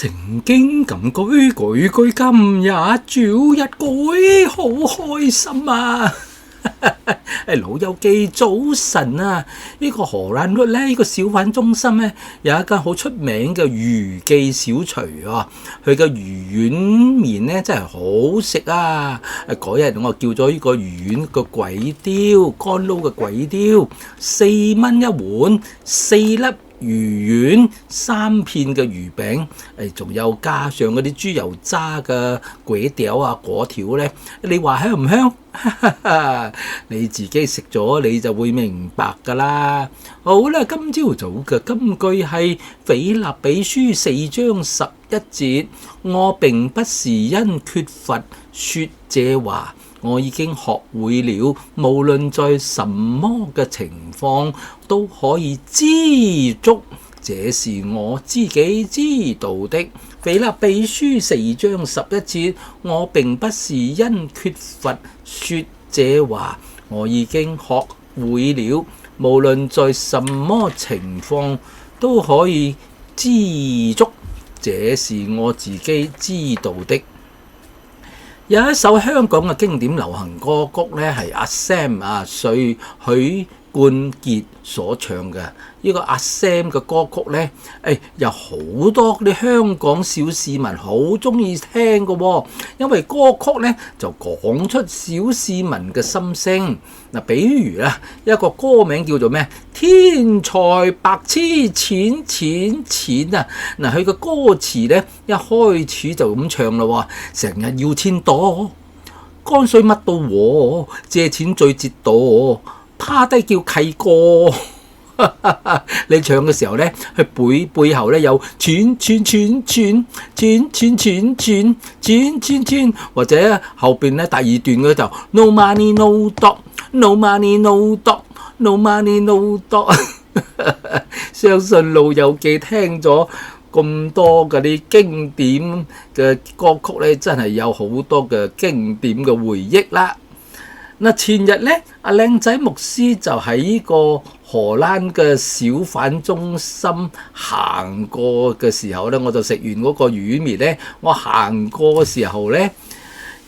成經咁句句句今日朝日改，好開心啊！老友記早晨啊！呢個荷蘭律呢個小販中心呢，有一間好出名嘅魚記小廚啊！佢嘅魚丸麵呢真係好食啊！嗰日我叫咗呢個魚丸個鬼雕乾撈嘅鬼雕，4蚊一碗，4粒魚丸，3片嘅魚餅，仲有加上嗰啲豬油渣嘅粿條啊果條呢，你話香唔香？你自己食咗你就會明白噶啦。好啦，今朝早嘅金句係腓立比書4章11節，我並不是因缺乏說這話，我已經學會了，無論在什麼嘅情況都可以知足，這是我自己知道的。腓立比書4章11節，我並不是因缺乏說這話，我已經學會了，無論在什麼情況都可以知足，這是我自己知道的。有一首香港嘅經典流行歌曲呢，係阿 Sam 許冠傑所唱嘅。呢個阿 Sam 嘅歌曲呢，有好多啲香港小市民好中意聽嘅喎，因為歌曲呢就講出小市民嘅心聲。嗱，比如啦，一個歌名叫做咩？天才白痴錢錢錢啊！嗱，佢嘅歌詞呢，一開始就咁唱咯，成日要錢多，乾脆乜都和，借錢最折墮，趴低叫契哥。你唱嘅時候呢，佢背後呢有錢錢錢錢錢錢錢錢錢錢錢，或者後邊呢第二段嘅就 No money no dog no money no dog no money no dog。相信老友記聽咗咁多嗰啲經典嘅歌曲呢，真係有好多嘅經典嘅回憶啦。嗱，前日呢，阿靚仔牧師就喺呢個荷蘭嘅小販中心行過嘅時候呢，我就食完嗰個魚麵呢，我行過嘅時候呢，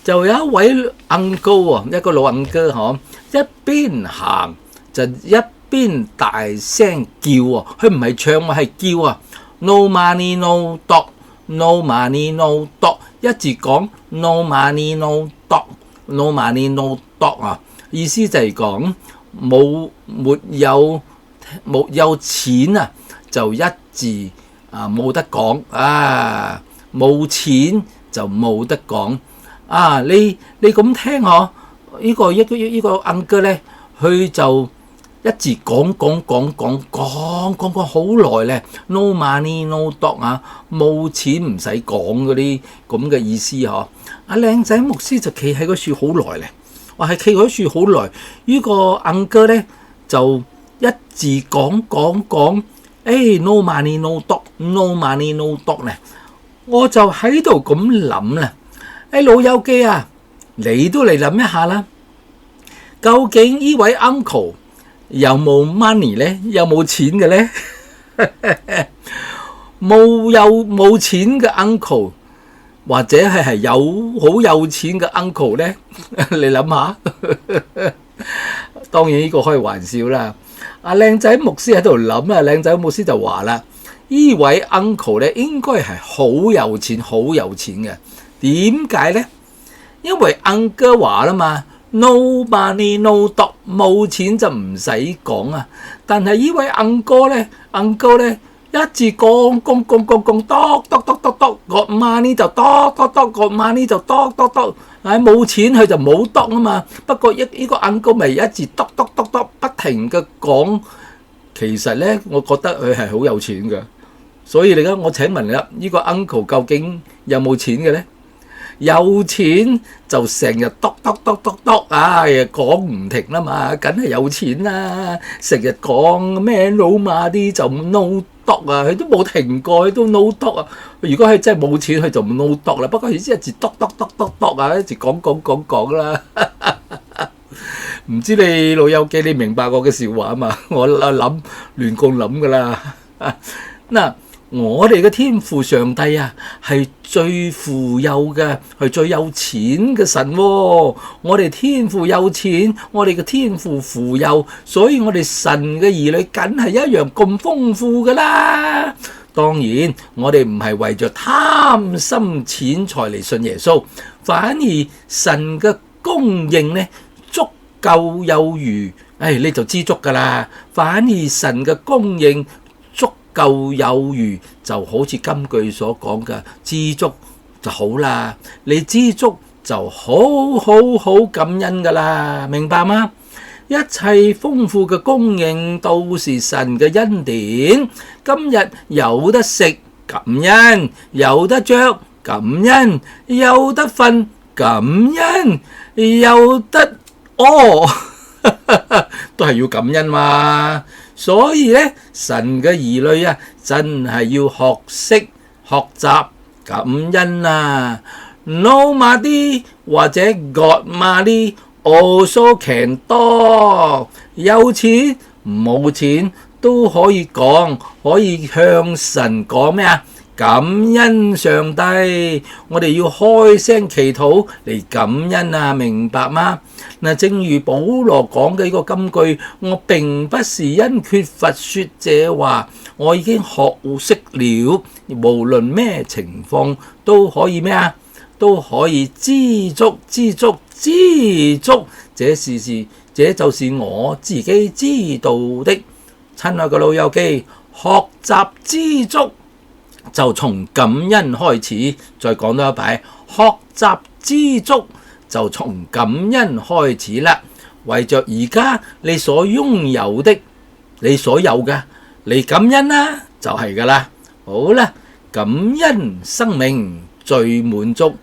就有一位 uncle 啊，一個老 uncle 嗬，一邊行就一邊大聲叫啊，佢唔係唱啊，係叫啊 ，no money no dog no money no dog， 一字講 no money no dog no money no dog 啊，意思就係講沒有錢啊，就一字啊冇得講啊，冇錢就冇得講啊！你咁聽嗬，呢個 uncle 咧，佢就一字講好耐咧 ，no money no dog 啊，冇錢唔使講嗰啲咁嘅意思嗬。阿靚仔牧師就企喺嗰樹好耐咧，我係企喺樹好耐，呢個 uncle 咧就一字講no money no dog no money no dog 咧，我就喺度咁諗啦，老友記啊，你都嚟諗一下啦，究竟呢位 uncle 有冇 money 咧？有冇錢嘅咧？冇錢嘅 uncle， 或者係有好有錢嘅 uncle 咧？你諗下，當然呢個開玩笑啦。阿靚仔牧師喺度諗啊，靚仔牧師就話啦：呢位 uncle 咧應該係好有錢嘅。點解咧？因為 uncle 話啦嘛。No money no dog， 冇錢就唔使講啊！但係呢位uncle咧一字講個 money 就個 money 就冇錢佢就冇 dog 啊嘛。不過呢個 uncle 咪一字不停嘅講，其實咧我覺得佢係好有錢㗎。所以我請問啦，呢個 uncle 究竟有冇錢嘅咧？有錢就成日篤講唔停啦嘛，梗係有錢啦！成日講咩老馬啲就 no dog 啊，佢都冇停過，佢都 no dog 啊！如果佢真係冇錢，佢就 no dog 啦。不過佢先一字篤啊，一直講啦。唔知你老友記你明白我嘅笑話嘛？我亂咁諗噶啦。嗱。我哋嘅天父上帝啊，係最富有嘅，係最有錢嘅神喎。我哋天父有錢，我哋嘅天父富有，所以我哋神嘅兒女梗係一樣咁豐富㗎啦。當然，我哋唔係為咗貪心錢財嚟信耶穌，反而神嘅供應呢，足夠有餘，你就知足㗎啦。反而神嘅供應足夠有餘，就好似金句所講嘅，知足就好啦。你知足就好感恩㗎啦，明白嗎？一切豐富嘅供應都是神嘅恩典。今日有得食感恩，有得着感恩，有得瞓感恩，有得屙都係要感恩嘛。所以咧，神嘅兒女啊，真係要學識學習感恩啊。No money 或者 God money also can talk， 有錢冇錢都可以講，可以向神講咩啊？感恩上帝，我哋要開聲祈禱嚟感恩啊，明白嗎？嗱，正如保羅講嘅呢個金句，我並不是因缺乏說這話，我已經學識了，無論咩情況都可以咩啊？都可以知足，知足，知足，這就是我自己知道的。親愛嘅老友記，學習知足就從感恩開始。再講多一擺，學習知足就從感恩開始啦。為着而家你所擁有的，你所有嘅，你感恩啦，就係噶啦。好啦，感恩生命最滿足，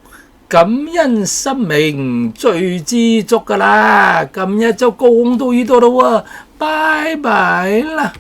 感恩生命最知足噶啦。今日就講到呢度啦喎，拜拜啦。